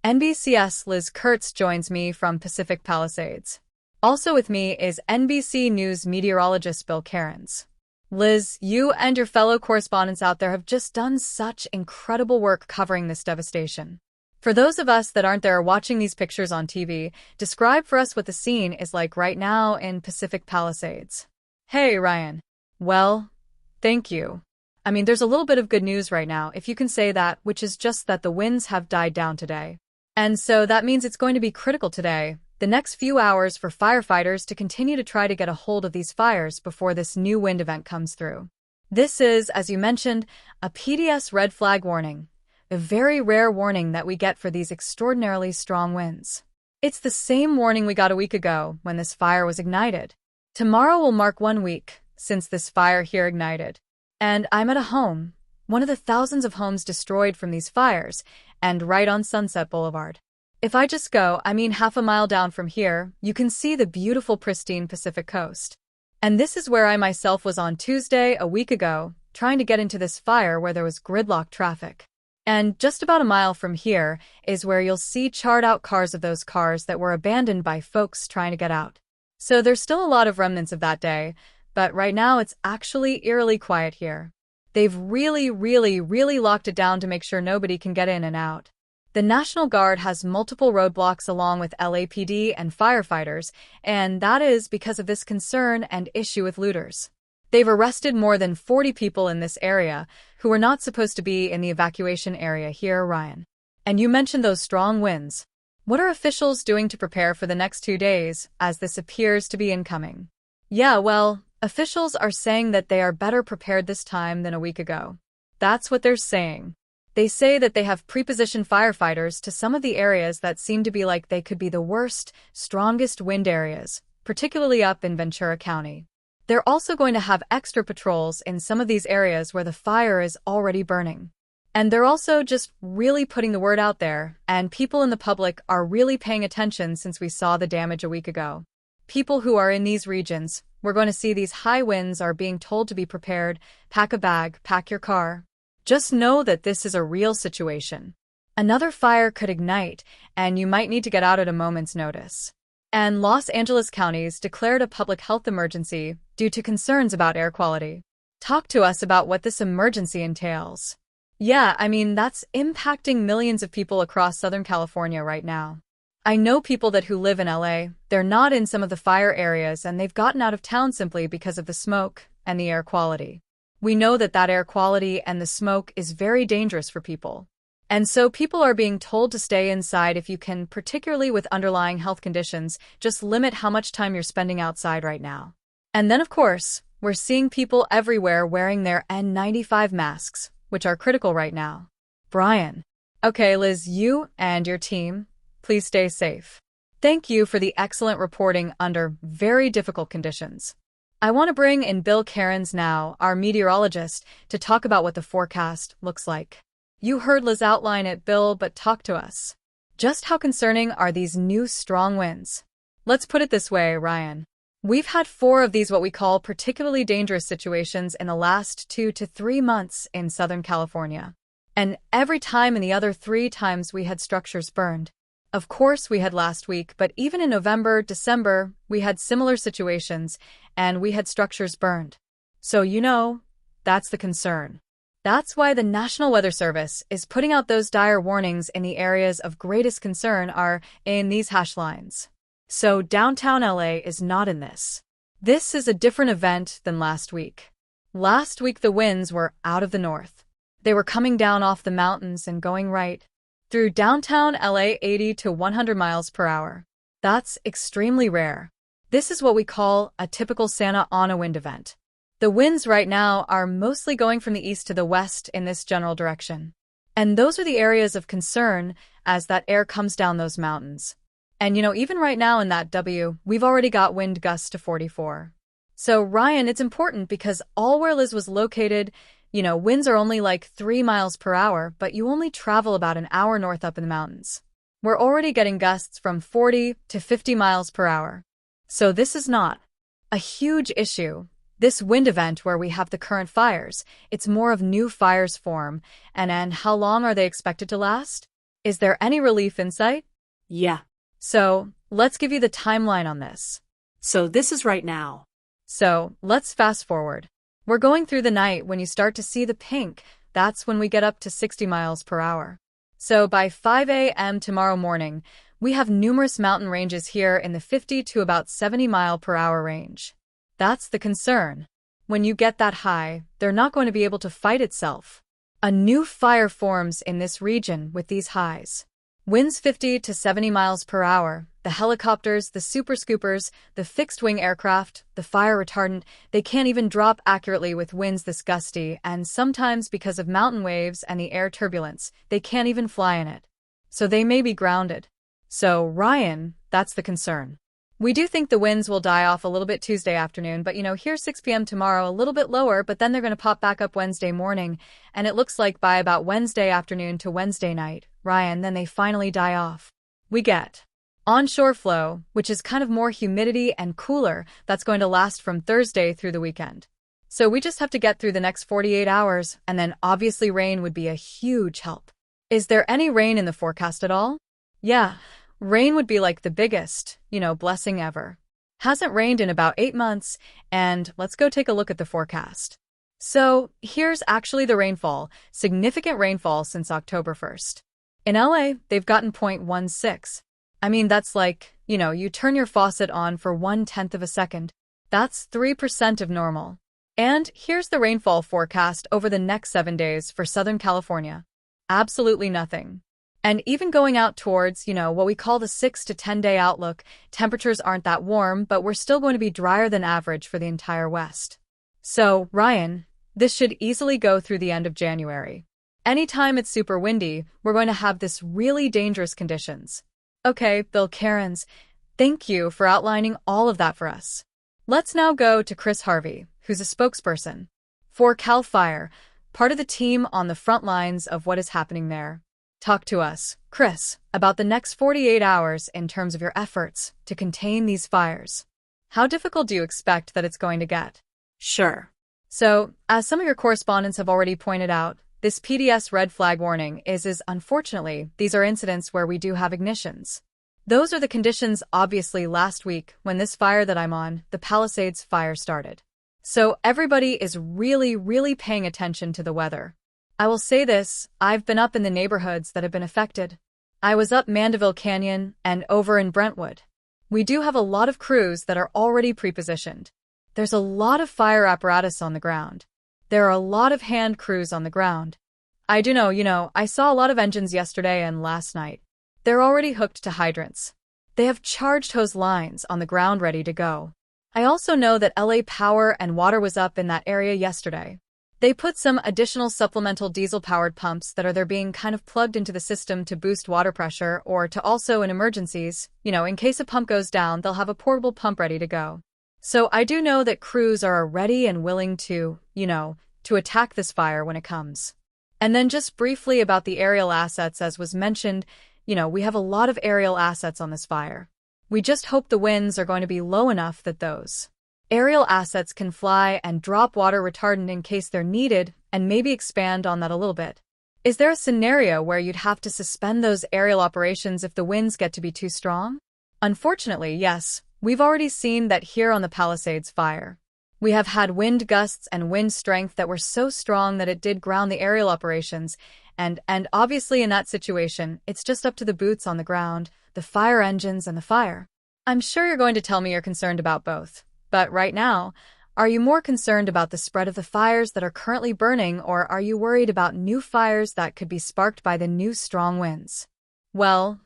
NBC's Liz Kurtz joins me from Pacific Palisades. Also with me is NBC News meteorologist Bill Cairns. Liz, you and your fellow correspondents out there have just done such incredible work covering this devastation. For those of us that aren't there watching these pictures on TV, describe for us what the scene is like right now in Pacific Palisades. Hey, Ryan. Well, thank you. I mean, there's a little bit of good news right now, if you can say that, which is just that the winds have died down today. And so that means it's going to be critical today, the next few hours, for firefighters to continue to try to get a hold of these fires before this new wind event comes through. This is, as you mentioned, a PDS red flag warning, a very rare warning that we get for these extraordinarily strong winds. It's the same warning we got a week ago when this fire was ignited. Tomorrow will mark 1 week since this fire here ignited. And I'm at a home, one of the thousands of homes destroyed from these fires, and right on Sunset Boulevard. If I just go, half a mile down from here, you can see the beautiful pristine Pacific coast. And this is where I myself was on Tuesday a week ago, trying to get into this fire where there was gridlock traffic. And just about a mile from here is where you'll see charred out cars of those cars that were abandoned by folks trying to get out. So there's still a lot of remnants of that day, but right now it's actually eerily quiet here. They've really locked it down to make sure nobody can get in and out. The National Guard has multiple roadblocks along with LAPD and firefighters, and that is because of this concern and issue with looters. They've arrested more than 40 people in this area who were not supposed to be in the evacuation area here, Ryan. And you mentioned those strong winds. What are officials doing to prepare for the next 2 days, as this appears to be incoming? Yeah, well, officials are saying that they are better prepared this time than a week ago. That's what they're saying. They say that they have pre-positioned firefighters to some of the areas that seem to be like they could be the worst, strongest wind areas, particularly up in Ventura County. They're also going to have extra patrols in some of these areas where the fire is already burning. And they're also just really putting the word out there, and people in the public are really paying attention since we saw the damage a week ago. People who are in these regions, we're going to see these high winds, are being told to be prepared, pack a bag, pack your car. Just know that this is a real situation. Another fire could ignite, and you might need to get out at a moment's notice. And Los Angeles counties declared a public health emergency due to concerns about air quality. Talk to us about what this emergency entails. Yeah, that's impacting millions of people across Southern California right now. I know people who live in LA, they're not in some of the fire areas, and they've gotten out of town simply because of the smoke and the air quality. We know that air quality and the smoke is very dangerous for people. And so people are being told to stay inside if you can, particularly with underlying health conditions. Just limit how much time you're spending outside right now. And then, of course, we're seeing people everywhere wearing their N95 masks, which are critical right now. Brian. Okay, Liz, you and your team, please stay safe. Thank you for the excellent reporting under very difficult conditions. I want to bring in Bill Cairns now, our meteorologist, to talk about what the forecast looks like. You heard Liz outline it, Bill, but talk to us. Just how concerning are these new strong winds? Let's put it this way, Ryan. We've had 4 of these what we call particularly dangerous situations in the last 2 to 3 months in Southern California. And every time in the other 3 times we had structures burned. Of course we had last week, but even in November, December, we had similar situations, and we had structures burned. So that's the concern. That's why the National Weather Service is putting out those dire warnings in the areas of greatest concern are in these hash lines. So downtown LA is not in this. This is a different event than last week. Last week the winds were out of the north. They were coming down off the mountains and going right through downtown LA 80 to 100 miles per hour. That's extremely rare. This is what we call a typical Santa Ana wind event. The winds right now are mostly going from the east to the west in this general direction. And those are the areas of concern as that air comes down those mountains. And even right now in that we've already got wind gusts to 44. So Ryan, it's important because all where Liz was located, winds are only like 3 miles per hour, but you only travel about an hour north up in the mountains. We're already getting gusts from 40 to 50 miles per hour. So this is not a huge issue. This wind event where we have the current fires, it's more of new fires form, and how long are they expected to last? Is there any relief in sight? Yeah. So, let's give you the timeline on this. So this is right now. So, let's fast forward. We're going through the night when you start to see the pink. That's when we get up to 60 miles per hour. So by 5 a.m. tomorrow morning, we have numerous mountain ranges here in the 50 to about 70 mile per hour range. That's the concern. When you get that high, they're not going to be able to fight itself. A new fire forms in this region with these highs. Winds 50 to 70 miles per hour. The helicopters, the super scoopers, the fixed-wing aircraft, the fire retardant, they can't even drop accurately with winds this gusty, and sometimes because of mountain waves and the air turbulence, they can't even fly in it. So they may be grounded. So, Ryan, that's the concern. We do think the winds will die off a little bit Tuesday afternoon, but here's 6 p.m. tomorrow, a little bit lower, but then they're going to pop back up Wednesday morning, and it looks like by about Wednesday afternoon to Wednesday night, Ryan, then they finally die off. We get onshore flow, which is kind of more humidity and cooler, that's going to last from Thursday through the weekend. So we just have to get through the next 48 hours, and then obviously rain would be a huge help. Is there any rain in the forecast at all? Yeah. Rain would be like the biggest, blessing ever. Hasn't rained in about 8 months, and let's go take a look at the forecast. So, here's actually the rainfall, significant rainfall since October 1st. In LA, they've gotten 0.16. I mean, that's like, you turn your faucet on for 1/10 of a second. That's 3% of normal. And here's the rainfall forecast over the next 7 days for Southern California. Absolutely nothing. And even going out towards, what we call the 6 to 10 day outlook, temperatures aren't that warm, but we're still going to be drier than average for the entire West. So, Ryan, this should easily go through the end of January. Anytime it's super windy, we're going to have this really dangerous conditions. Okay, Bill Cairns, thank you for outlining all of that for us. Let's now go to Chris Harvey, who's a spokesperson for CAL FIRE, part of the team on the front lines of what is happening there. Talk to us, Chris, about the next 48 hours in terms of your efforts to contain these fires. How difficult do you expect that it's going to get? Sure. So, as some of your correspondents have already pointed out, this PDS red flag warning is unfortunately, these are incidents where we do have ignitions. Those are the conditions obviously last week when this fire that I'm on, the Palisades fire, started. So everybody is really paying attention to the weather. I will say this, I've been up in the neighborhoods that have been affected. I was up Mandeville Canyon and over in Brentwood. We do have a lot of crews that are already pre-positioned. There's a lot of fire apparatus on the ground. There are a lot of hand crews on the ground. I do know, I saw a lot of engines yesterday and last night. They're already hooked to hydrants. They have charged hose lines on the ground ready to go. I also know that LA Power and Water was up in that area yesterday. They put some additional supplemental diesel-powered pumps that are being kind of plugged into the system to boost water pressure or to also in emergencies, in case a pump goes down, they'll have a portable pump ready to go. So I do know that crews are ready and willing to, to attack this fire when it comes. And then just briefly about the aerial assets, as was mentioned, we have a lot of aerial assets on this fire. We just hope the winds are going to be low enough that those aerial assets can fly and drop water retardant in case they're needed, and maybe expand on that a little bit. Is there a scenario where you'd have to suspend those aerial operations if the winds get to be too strong? Unfortunately, yes. We've already seen that here on the Palisades fire. We have had wind gusts and wind strength that were so strong that it did ground the aerial operations, and obviously in that situation, it's just up to the boots on the ground, the fire engines and the fire. I'm sure you're going to tell me you're concerned about both. But right now, are you more concerned about the spread of the fires that are currently burning, or are you worried about new fires that could be sparked by the new strong winds? Well,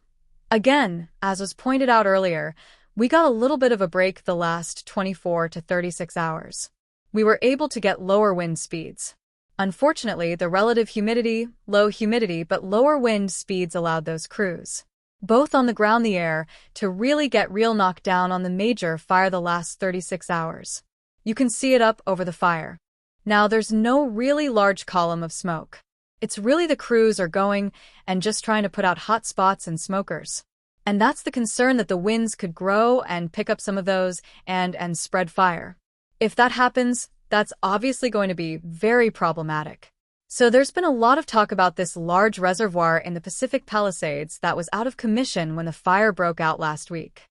again, as was pointed out earlier, we got a little bit of a break the last 24 to 36 hours. We were able to get lower wind speeds. Unfortunately, the relative humidity, low humidity but lower wind speeds allowed those crews, both on the ground and the air, to really get real knockdown on the major fire the last 36 hours. You can see it up over the fire. Now there's no really large column of smoke. It's really the crews are going and just trying to put out hot spots and smokers. And that's the concern, that the winds could grow and pick up some of those and spread fire. If that happens, that's obviously going to be very problematic. So there's been a lot of talk about this large reservoir in the Pacific Palisades that was out of commission when the fire broke out last week.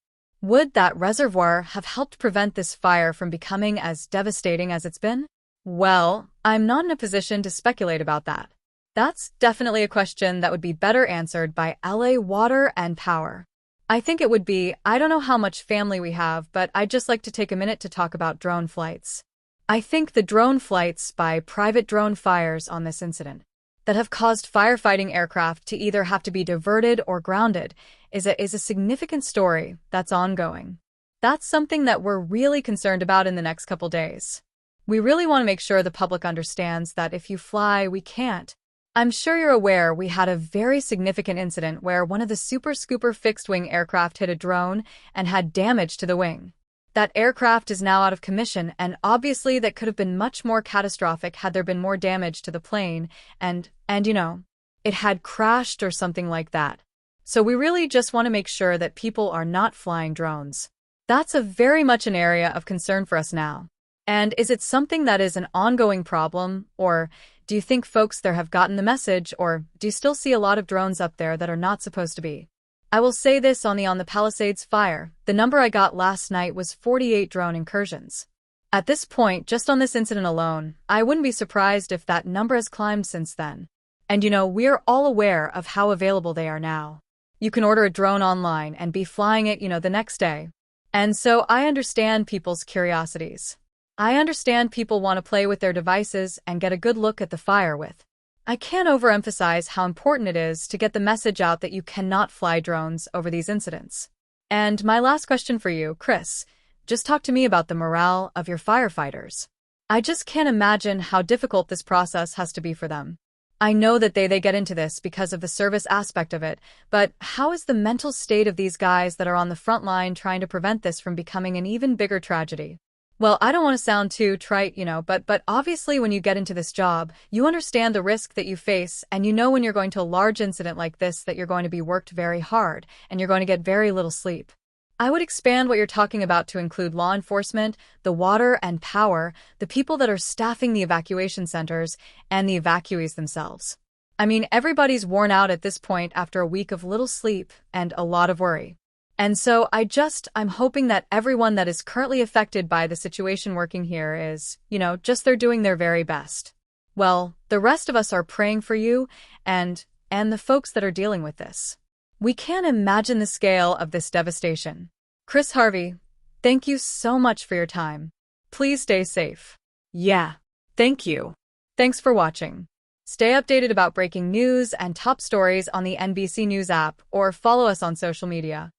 Would that reservoir have helped prevent this fire from becoming as devastating as it's been? Well, I'm not in a position to speculate about that. That's definitely a question that would be better answered by LA Water and Power. I think it would be, I don't know how much family we have, but I'd just like to take a minute to talk about drone flights. I think the drone flights by private drone fires on this incident that have caused firefighting aircraft to either have to be diverted or grounded is a significant story that's ongoing. That's something that we're really concerned about in the next couple days. We really want to make sure the public understands that if you fly, we can't. I'm sure you're aware we had a very significant incident where one of the Super Scooper fixed-wing aircraft hit a drone and had damage to the wing. That aircraft is now out of commission, and obviously that could have been much more catastrophic had there been more damage to the plane, and it had crashed or something like that. So we really just want to make sure that people are not flying drones. That's a very much an area of concern for us now. And is it something that is an ongoing problem, or do you think folks there have gotten the message, or do you still see a lot of drones up there that are not supposed to be? I will say this on the Palisades fire, the number I got last night was 48 drone incursions. At this point, just on this incident alone, I wouldn't be surprised if that number has climbed since then. And we're all aware of how available they are now. You can order a drone online and be flying it, the next day. And so I understand people's curiosities. I understand people want to play with their devices and get a good look at the fire with. I can't overemphasize how important it is to get the message out that you cannot fly drones over these incidents. And my last question for you, Chris, just talk to me about the morale of your firefighters. I just can't imagine how difficult this process has to be for them. I know that they get into this because of the service aspect of it, but how is the mental state of these guys that are on the front line trying to prevent this from becoming an even bigger tragedy? Well, I don't want to sound too trite, but obviously when you get into this job, you understand the risk that you face, and when you're going to a large incident like this that you're going to be worked very hard, and you're going to get very little sleep. I would expand what you're talking about to include law enforcement, the water and power, the people that are staffing the evacuation centers, and the evacuees themselves. I mean, everybody's worn out at this point after a week of little sleep and a lot of worry. And so I'm hoping that everyone that is currently affected by the situation working here is, they're doing their very best. Well, the rest of us are praying for you and the folks that are dealing with this. We can't imagine the scale of this devastation. Chris Harvey, thank you so much for your time. Please stay safe. Yeah, thank you. Thanks for watching. Stay updated about breaking news and top stories on the NBC News app or follow us on social media.